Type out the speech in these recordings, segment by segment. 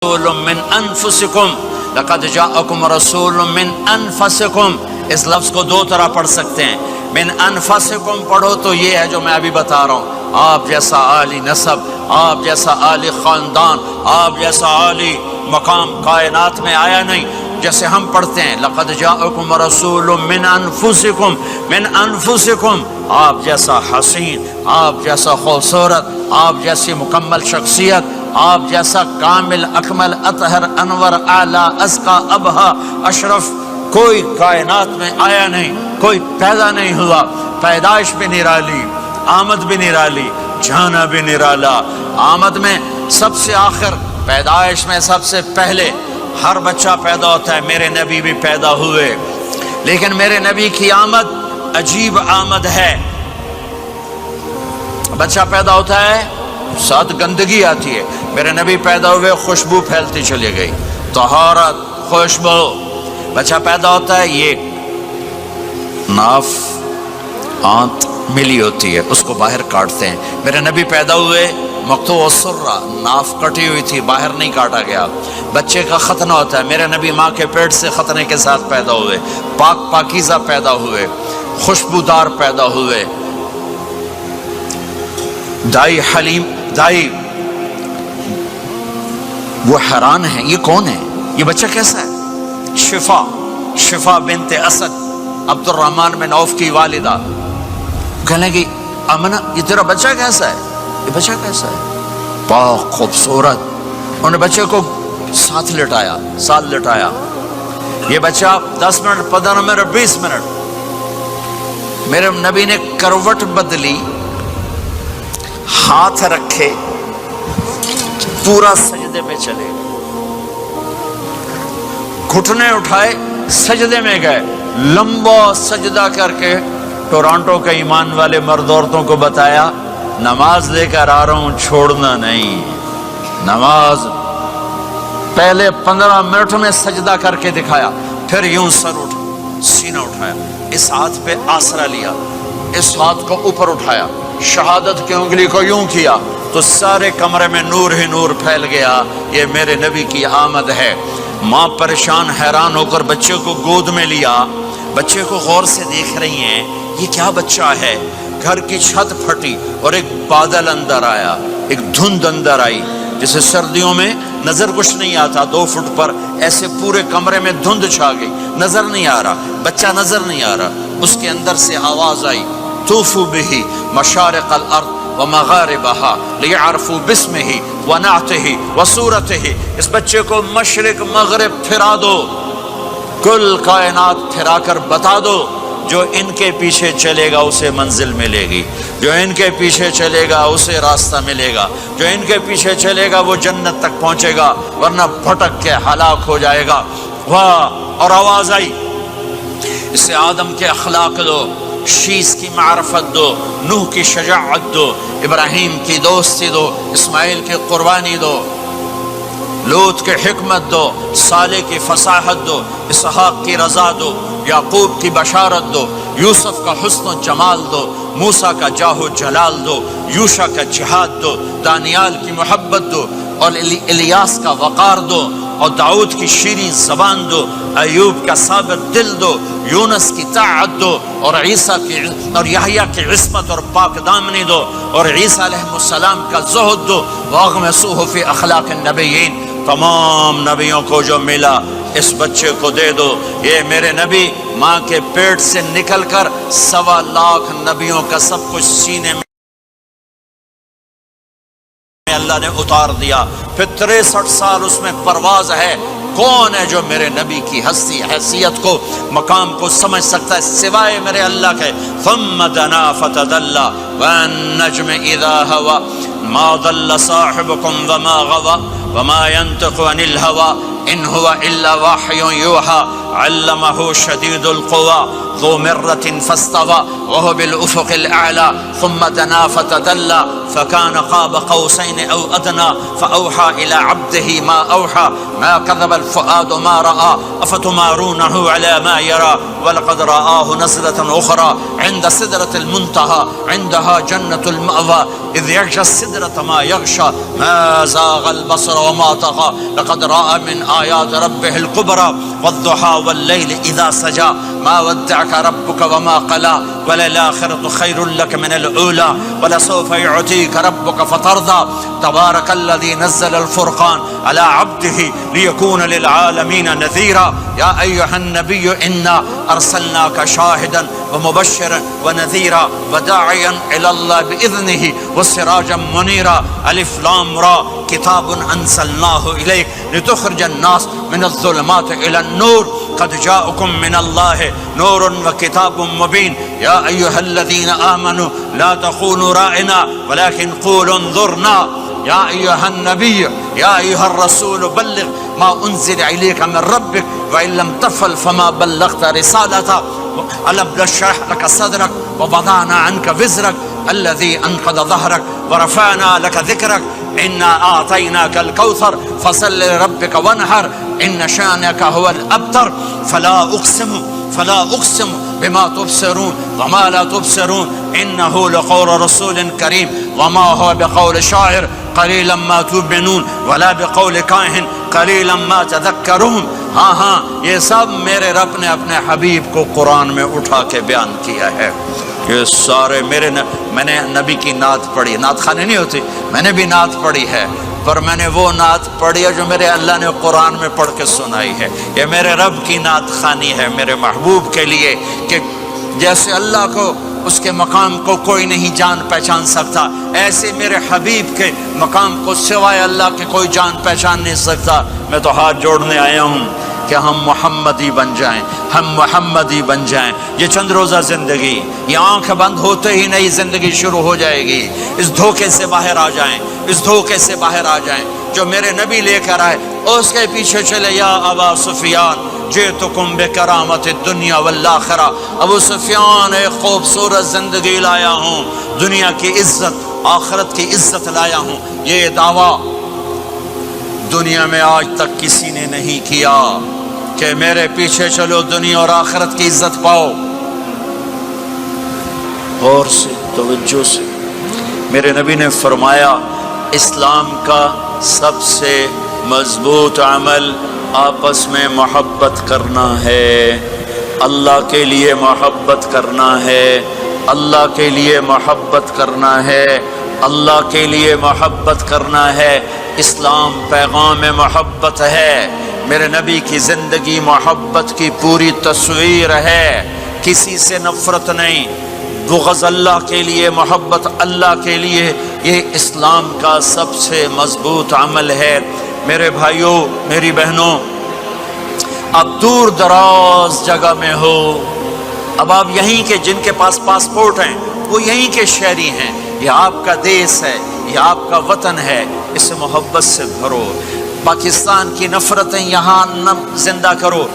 رسول من انفسکم لقد جاءکم رسول من انفسکم، اس لفظ کو دو طرح پڑھ سکتے ہیں، من انفسکم پڑھو تو یہ ہے جو میں ابھی بتا رہا ہوں، آپ جیسا عالی نسب، آپ جیسا عالی خاندان، آپ جیسا عالی مقام کائنات میں آیا نہیں۔ جیسے ہم پڑھتے ہیں لقد جاءکم رسول من انفسکم، من انفسکم، آپ جیسا حسین، آپ جیسا خوبصورت، آپ جیسی مکمل شخصیت، آپ جیسا کامل اکمل اطہر انور اعلیٰ ازکیٰ ابہا اشرف کوئی کائنات میں آیا نہیں، کوئی پیدا نہیں ہوا، پیدائش بھی نرالی، آمد بھی نرالی، جانا بھی نرالا، آمد میں سب سے آخر، پیدائش میں سب سے پہلے۔ ہر بچہ پیدا ہوتا ہے، میرے نبی بھی پیدا ہوئے، لیکن میرے نبی کی آمد عجیب آمد ہے۔ بچہ پیدا ہوتا ہے، ساتھ گندگی آتی ہے، میرے نبی پیدا ہوئے، خوشبو پھیلتی چلی گئی، طہارت، خوشبو۔ بچہ پیدا ہوتا ہے، یہ ناف آنت ملی ہوتی ہے، اس کو باہر کاٹتے ہیں۔ میرے نبی پیدا ہوئے، مقطوع السرہ، ناف کٹی ہوئی تھی، باہر نہیں کاٹا گیا۔ بچے کا ختنہ ہوتا ہے، میرے نبی ماں کے پیٹ سے ختنے کے ساتھ پیدا ہوئے، پاک پاکیزہ پیدا ہوئے، خوشبودار پیدا ہوئے۔ دائی حلیم، دائی وہ حیران ہیں، یہ کون ہے، یہ بچہ کیسا ہے؟ شفا بنت اسد، عبد الرحمن بن عوف کی والدہ، کہنے لگی امنہ یہ تیرا بچہ کیسا ہے، یہ بچہ کیسا ہے، پاک خوبصورت۔ انہوں نے بچے کو ساتھ لٹایا، یہ بچہ 10 منٹ 15 منٹ 20 منٹ، میرے نبی نے کروٹ بدلی، ہاتھ رکھے، پورا سجدے میں چلے، گھٹنے اٹھائے، سجدے میں گئے، لمبا سجدہ کر کے ٹورانٹو کے ایمان والے مرد عورتوں کو بتایا نماز لے کر آ رہا ہوں، چھوڑنا نہیں۔ نماز پہلے 15 منٹ میں سجدہ کر کے دکھایا، پھر یوں سر سینہ اٹھایا، اس ہاتھ پہ آسرا لیا، اس ہاتھ کو اوپر اٹھایا، شہادت کی انگلی کو یوں کیا تو سارے کمرے میں نور ہی نور پھیل گیا۔ یہ میرے نبی کی آمد ہے۔ ماں پریشان حیران ہو کر بچے کو گود میں لیا، بچے کو غور سے دیکھ رہی ہیں، یہ کیا بچہ ہے؟ گھر کی چھت پھٹی اور ایک بادل اندر آیا، ایک دھند اندر آئی، جیسے سردیوں میں نظر کچھ نہیں آتا 2 فٹ پر، ایسے پورے کمرے میں دھند چھا گئی، نظر نہیں آ رہا، بچہ نظر نہیں آ رہا۔ اس کے اندر سے آواز آئی طوفوا بہ مشارق الارض ومغاربہا لیعرفوا باسمہ ونعتہ وصورتہ، اس بچے کو مشرق مغرب پھرا دو، کل کائنات پھرا کر بتا دو، جو ان کے پیچھے چلے گا اسے منزل ملے گی، جو ان کے پیچھے چلے گا اسے راستہ ملے گا، جو ان کے پیچھے چلے گا وہ جنت تک پہنچے گا، ورنہ بھٹک کے ہلاک ہو جائے گا۔ واہ! اور آواز آئی اسے آدم کے اخلاق دو، شیس کی معرفت دو، نوح کی شجاعت دو، ابراہیم کی دوستی دو، اسماعیل کی قربانی دو، لوط کے حکمت دو، صالح کی فصاحت دو، اسحاق کی رضا دو، یعقوب کی بشارت دو، یوسف کا حسن و جمال دو، موسیٰ کا جاہ و جلال دو، یوشع کا جہاد دو، دانیال کی محبت دو، اور الیاس کا وقار دو، اور داؤد کی شیریں زبان دو، ایوب کا صابر دل دو، یونس کی طاعت دو، اور عیسیٰ کی اور یحییٰ کی عصمت اور پاک دامنی دو، اور عیسیٰ علیہ السلام کا زہد دو، واغمسوہ فی اخلاق النبیین، تمام نبیوں کو جو ملا اس بچے کو دے دو۔ یہ میرے نبی ماں کے پیٹ سے نکل کر 1.25 لاکھ نبیوں کا سب کچھ سینے میں اللہ نے اتار دیا، پھر 63 سال اس میں پرواز ہے۔ کون ہے جو میرے نبی کی ہستی حیثیت کو مقام کو سمجھ سکتا ہے سوائے میرے اللہ کے؟ ثم دنا فتدلى والنجم اذا هوى ما ضل صاحبكم وما غوى وما ينطق عن الهوى ان هو الا وحي يوحى علمه شديد القوى ذو مرة فاستوى وهو بالافق الاعلى ثم دنا فتدلى فكان قاب قوسين او ادنى فاوحى الى عبده ما اوحى ما كذب الفؤاد ما راى افتمارونه على ما يرى وَلَقَدْ رَآهُ نَزْلَةً أُخْرَى عِنْدَ سِدْرَةِ الْمُنْتَهَى عِنْدَهَا جَنَّةُ الْمَأْوَى إِذْ يَغْشَى السِّدْرَةَ مَا يَغْشَى مَا زَاغَ الْبَصَرُ وَمَا طَغَى لَقَدْ رَأَى مِنْ آيَاتِ رَبِّهِ الْكُبْرَى وَالضُّحَى وَاللَّيْلِ إِذَا سَجَى مَا وَدَّعَكَ رَبُّكَ وَمَا قَلَى وَلَلْآخِرَةُ خَيْرٌ لَكَ مِنَ الْأُولَى وَلَسَوْفَ يُعْطِيكَ رَبُّكَ فَتَرْضَى تبارك الذي نزل الفرقان على عبده ليكون للعالمين نذيرا يا أيها النبي إنا أرسلناك شاهدا ومبشرا ونذيرا وداعيا إلى الله بإذنه وسراجا منيرا ألف لام را كتاب أنزلناه إليك لتخرج الناس من الظلمات إلى النور قد جاءكم من الله نور وكتاب مبين يا أيها الذين آمنوا لا تقولوا راعنا ولكن قولوا انظرنا يا أيها النبي يا أيها الرسول بلغ ما أنزل إليك من ربك وإن لم تفعل فما بلغت رسالته ألم نشرح لك صدرك ووضعنا عنك وزرك الذي أنقض ظهرك ورفعنا لك ذكرك إنا أعطيناك الكوثر فصل لربك وانحر إن شانك هو الأبتر فلا أقسم بما تبصرون وما لا تبصرون إنه لقول رسول كريم وما هو بقول شاعر قليلا ما تؤمنون ولا بقول کاہن قلیلا ما تذکرون. ہاں یہ سب میرے رب نے اپنے حبیب کو قرآن میں اٹھا کے بیان کیا ہے. یہ سارے میں نے نبی کی نعت پڑھی. نعت خانے نہیں ہوتی, میں نے بھی نعت پڑھی ہے, پر میں نے وہ نعت پڑھی ہے جو میرے اللہ نے قرآن میں پڑھ کے سنائی ہے. یہ میرے رب کی نعت خوانی ہے میرے محبوب کے لیے, کہ جیسے اللہ کو اس کے مقام کو کوئی نہیں جان پہچان سکتا, ایسے میرے حبیب کے مقام کو سوائے اللہ کے کوئی جان پہچان نہیں سکتا. میں تو ہاتھ جوڑنے آیا ہوں کہ ہم محمدی بن جائیں, ہم محمدی بن جائیں. یہ چند روزہ زندگی, یہ آنکھ بند ہوتے ہی نئی زندگی شروع ہو جائے گی. اس دھوکے سے باہر آ جائیں, اس دھوکے سے باہر آ جائیں جو میرے نبی لے کر آئے, اس کے پیچھے چلے. یا ابا سفیان جئتکم بکرامت الدنیا والآخرہ, ابو سفیان ایک خوبصورت زندگی لایا ہوں, دنیا کی عزت آخرت کی عزت لایا ہوں. یہ دعویٰ دنیا میں آج تک کسی نے نہیں کیا کہ میرے پیچھے چلو دنیا اور آخرت کی عزت پاؤ. غور سے توجہ سے میرے نبی نے فرمایا اسلام کا سب سے مضبوط عمل آپس میں محبت کرنا ہے, اللہ کے لیے محبت کرنا ہے, اللہ کے لیے محبت کرنا ہے, اللہ کے لیے محبت کرنا ہے. اسلام پیغام محبت ہے. میرے نبی کی زندگی محبت کی پوری تصویر ہے, کسی سے نفرت نہیں, بغض اللہ کے لیے, محبت اللہ کے لیے. یہ اسلام کا سب سے مضبوط عمل ہے. میرے بھائیوں میری بہنوں, اب دور دراز جگہ میں ہو, اب آپ یہیں کے جن کے پاس پاسپورٹ ہیں وہ یہیں کے شہری ہیں, یہ آپ کا دیس ہے, یہ آپ کا وطن ہے, اسے محبت سے بھرو. پاکستان کی نفرتیں یہاں زندہ کرو,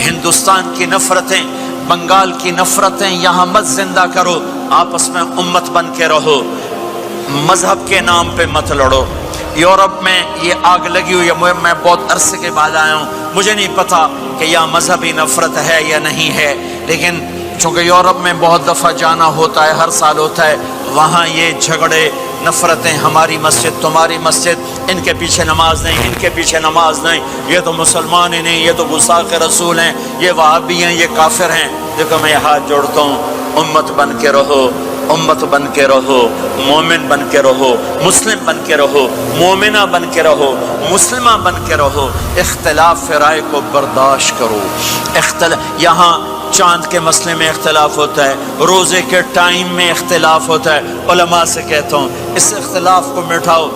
ہندوستان کی نفرتیں, بنگال کی نفرتیں یہاں مت زندہ کرو. آپس میں امت بن کے رہو, مذہب کے نام پہ مت لڑو. یورپ میں یہ آگ لگی ہوئی ہے, میں بہت عرصے کے بعد آیا ہوں, مجھے نہیں پتا کہ یہ مذہبی نفرت ہے یا نہیں ہے, لیکن چونکہ یورپ میں بہت دفعہ جانا ہوتا ہے, ہر سال ہوتا ہے, وہاں یہ جھگڑے نفرتیں, ہماری مسجد تمہاری مسجد, ان کے پیچھے نماز نہیں, ان کے پیچھے نماز نہیں, یہ تو مسلمان ہی نہیں, یہ تو گستاخ رسول ہیں, یہ وہابی ہیں, یہ کافر ہیں. دیکھو میں یہ ہاتھ جوڑتا ہوں, امت بن کے رہو, امت بن کے رہو, مومن بن کے رہو, مسلم بن کے رہو, مومنہ بن کے رہو, مسلمہ بن کے رہو. اختلاف رائے کو برداشت کرو. یہاں چاند کے مسئلے میں اختلاف ہوتا ہے, روزے کے ٹائم میں اختلاف ہوتا ہے. علماء سے کہتا ہوں اس اختلاف کو مٹھاؤ.